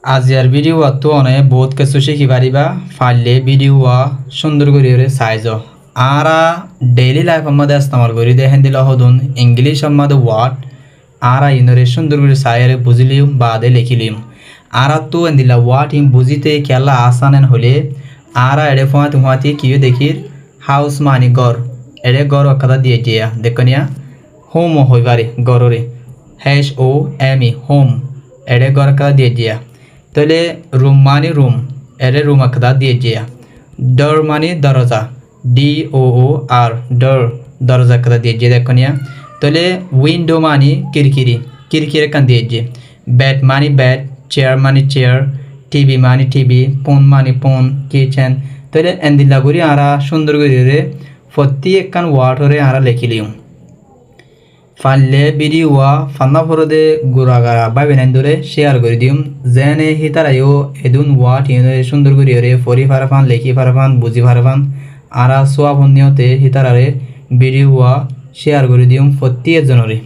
আজিয়ার video তো অনেক বহুত কিছু শিখি পারিবা পারলে ভিডিও সুন্দর করে সাইজ আরা ডেইলি লাইফ মধ্যে ইস্তেমাল করি দেখেন দিল হদুন ইংলিশ মধ্যে ওয়ার্ড আরা ইনরে সুন্দর করে সাইরে বুঝলিম বাদে লিখিলিম আরা তো দিলা ওয়ার্ড ইম বুঝিতে খেলা আসানেন হলে আরা এড়ে ফুয়াতি কিউ দেখির হাউস মানি গড় এড়ে গড় কথা দিয়ে দিয়া দেখনিয়া হোম হই পারে গড়রে HOME হোম এড়ে গড় কথা দিয়ে দিয়া তাহলে রুম মানে রুম এরে রুম আকাদা দিয়ে দিয়া ডর মানে দরজা DOOR ডর দরজা আকাদা দিয়ে যে দেখো নিয়া তাহলে উইন্ডো মানে কিরকিরি কান দিয়ে যে বেড মানে বেড চেয়ার মানে চেয়ার টিভি মানে টিভি ফোন মানে ফোন কিচেন তাহলে এন্দিল্লা করি আরা সুন্দর করে প্রত্যেক কান ওয়ার্ড হরে আরা লিখিলিম ফাললে ভিডিও ফান্না ফরদে গুড়াগাড়া ভাবেন ধরে শেয়ার করে দিম যেন হিতারাইও এদুন ওয়াট ইউনে সুন্দর করে রে ফরি ফারাফান লেখি ফারাফান বুঝি ফারাফান আরা সোয়া বন্যতে হিতারারে ভিডিও শেয়ার করে দিম প্রত্যেক জনরে।